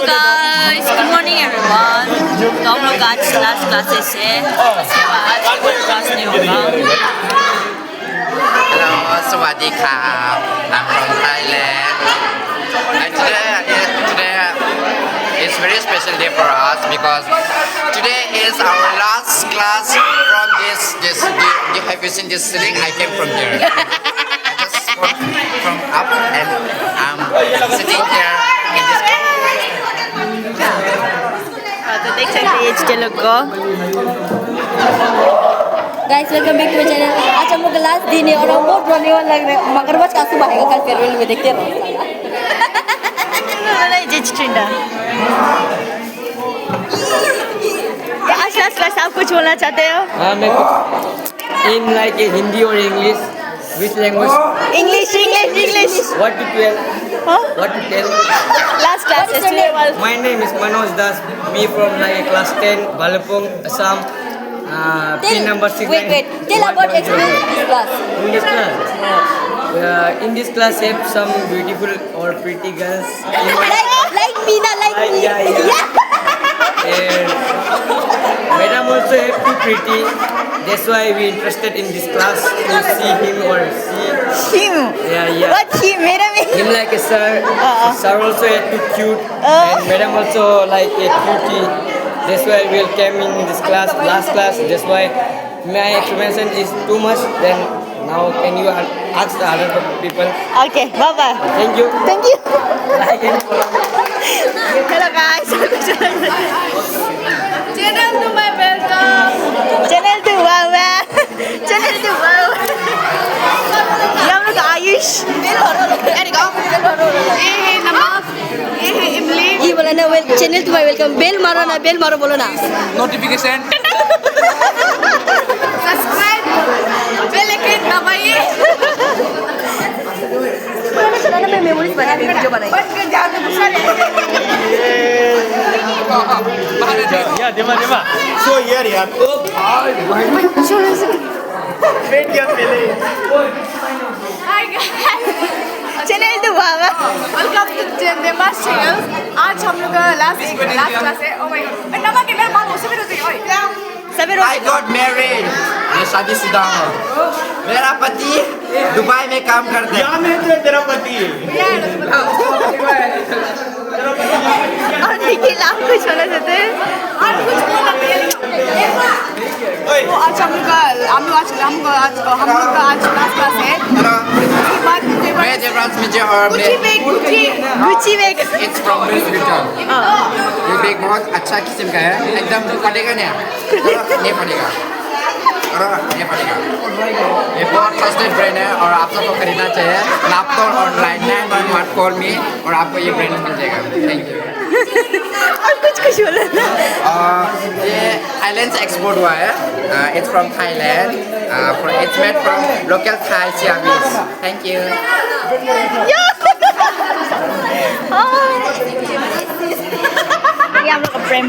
Hello guys, good morning everyone. तो हम लोग आज लास्ट क्लासेस से उसके बाद कोई क्लास नहीं होगा. Hello, Sawadika. I'm from Thailand. And today is very special day for us because today is our last class from this. Have you seen this ceiling? I came from here. I just from up and I'm sitting here in this. तो देख सकते हैं H के लोग को. Guys welcome back to my channel. आज हम लोग लास्ट दिन है और हम बहुत रोने वाले लग रहे हैं. मगरमच्छ का सुबह आएगा कल फेयरवेल में देखते रहो. एच ट्रेंडा. आज लास्ट क्लास आप कुछ बोलना चाहते हो? हाँ मैं in like a Hindi or English, which language? English. What to tell? Huh? What to tell? Last class today was. My name is Manoj Das. Me from like class 10, Balapong, Assam. Pin number 6. Wait. Tell about experience this class. In this class. In this class, have some beautiful or pretty girls. Like Meena, like me. Yeah. And Madam also have too pretty. That's why we interested in this class to see him or see. Him. Yeah. What him? मेरा में. Him like a sir. Sir also have too cute. And Madam also like a cutie. That's why we came in this class, last class. That's why my explanation is too much. Then now can you ask the other people? Okay, bye bye. Thank you. Thank you. Like it. Hello guys. Channel to my welcome. Channel to Wawa. Channel to Wawa. ये हम लोग आयुष. ये नमक. ये इमली. ये बोला ना well channel to my welcome. Bell मारो बोलो ना. Notification. सब्सक्राइब. बेल आइकन दबाइए. चला ना मैं मेमोरीज बना वीडियो बनाई. So here यार. Wait क्या पहले. Hi guys. चैनल टू वावा. वेलकम टू जेमास चैनल. आज हम लोग का लास्ट क्लास है. Oh my God. नमक के मेरे बाल उसे भी रोते हैं. ओए सभी I got married. मैं शादीशुदा हूँ. मेरा पति दुबई में काम करता है. यहाँ में तो तेरा पति है. और निखिल आप कुछ बोलना चाहते हैं? तो आज हम लोग का लास्ट क्लास है. Hello. उसके बाद मैं देवराज मिर्जा और मैं. Gucci bag. It's from Louis Vuitton. ये बैग बहुत अच्छा किस्म का है. एकदम फटेगा नहीं. नहीं फटेगा. ये फटेगा. ये बहुत ट्रस्टेड ब्रांड है और आप सबको खरीदना चाहिए. लैपटॉप और लाइन मत कॉल मी और आपको ये ब्रांड मिल जाएगा. Thank you. और कुछ बोलो ना. ये थाईलैंड से एक्सपोर्ट हुआ है. It's from Thailand. It's made from local Thai Siamese. Thank you. ये हम लोग का प्रेम.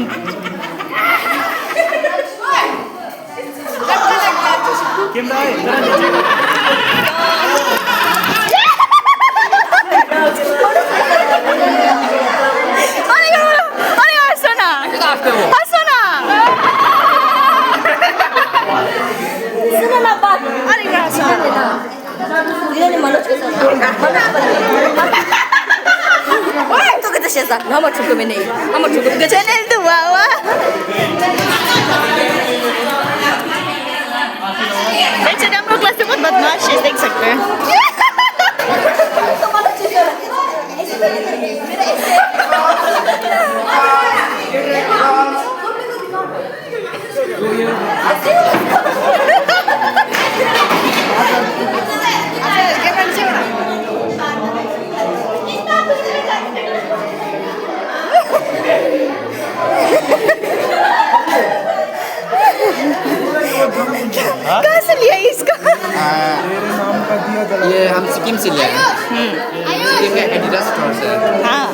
अरे हंसो ना. सुनो ना बात. अरे हंसो. दिने मनोज के साथ. तो कहते शेषा. हम छोटो में नहीं. हम छोटो में. चैनल टू वावा. वैसे हम लोग क्लास में बहुत बदमाश है, देख सकते हैं. कहाँ से लिया इसको? ये हम सिक्किम से लिया है. सिक्किम में एडिडास स्टोर से. हाँ.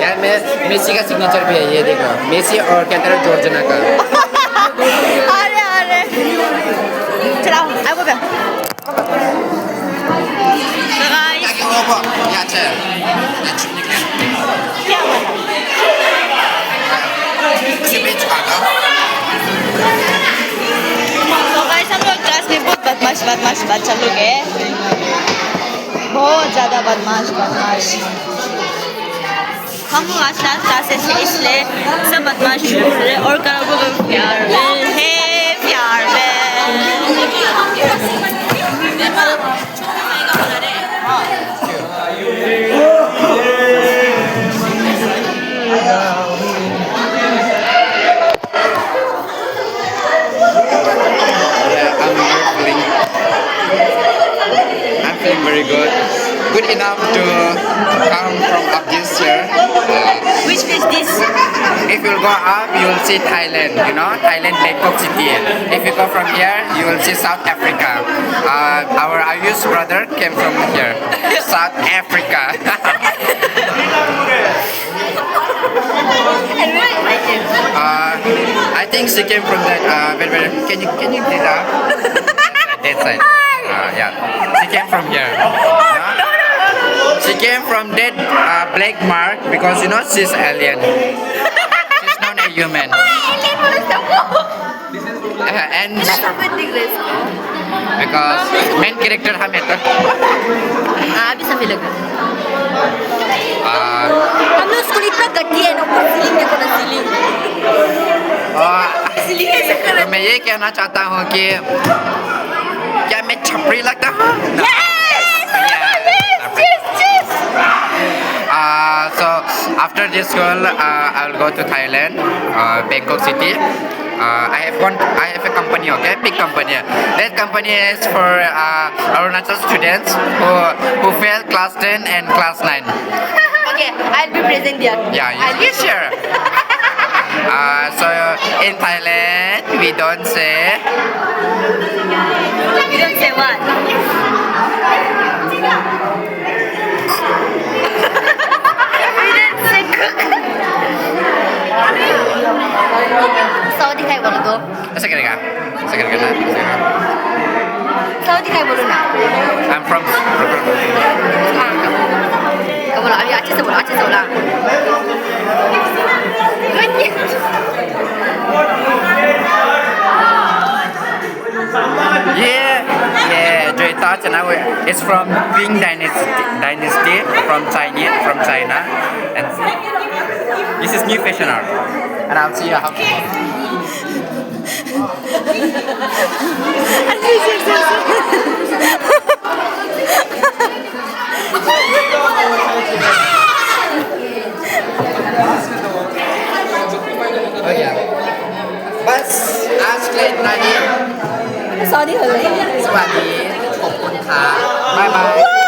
यार मैं मेसी का सिग्नेचर भी है. ये देखो मेसी और कैथरीन जॉर्जना का. अरे चलाओ. आई वो क्या? Ya, cek. बच्चा लोग है बहुत ज़्यादा बदमाश बदमाश हम लोग आज लास्ट क्लासेस से इसलिए सब बदमाश शुरू है और करो प्यार वेल है प्यार I'm feeling very good. Good enough to come from up this year. Which is this? If you go up, you will see Thailand. You know, Thailand, Bangkok City. If you go from here, you will see South Africa. Our Ayush brother came from here, South Africa. And where is my kid? I think she came from that. Can you get up? That side. Yeah, she came from here. She came from that black mark because you know she's alien. She's not a human. And because main character हम है तो अभी सब मिलेगा हम लोग school इतना गट्टी है ना ऊपर सीलिंग देखो ना सीलिंग तो मैं ये कहना चाहता हूँ कि क्या मैं छपरी लगता हूँ? So after this school, I'll go to Thailand, Bangkok City. I have a company, okay, big company. That company is for Arunachal students who fail class 10 and class 9. Okay, I'll be present there. Yeah, you sure? So in Thailand, we don't say. You don't say what? We don't say cook. Saudi kai bolo to. Sekarang. Saudi kai bolo na. I'm from. Kau bolo, Aceh se bola. Yeah, Joyta Chanawe is from Qing dynasty from China, and this is new fashion art. And I'll see you how. Oh yeah. Bas asli tadi. Saudi hole. สวัสดีขอบคุณค่ะบ๊ายบาย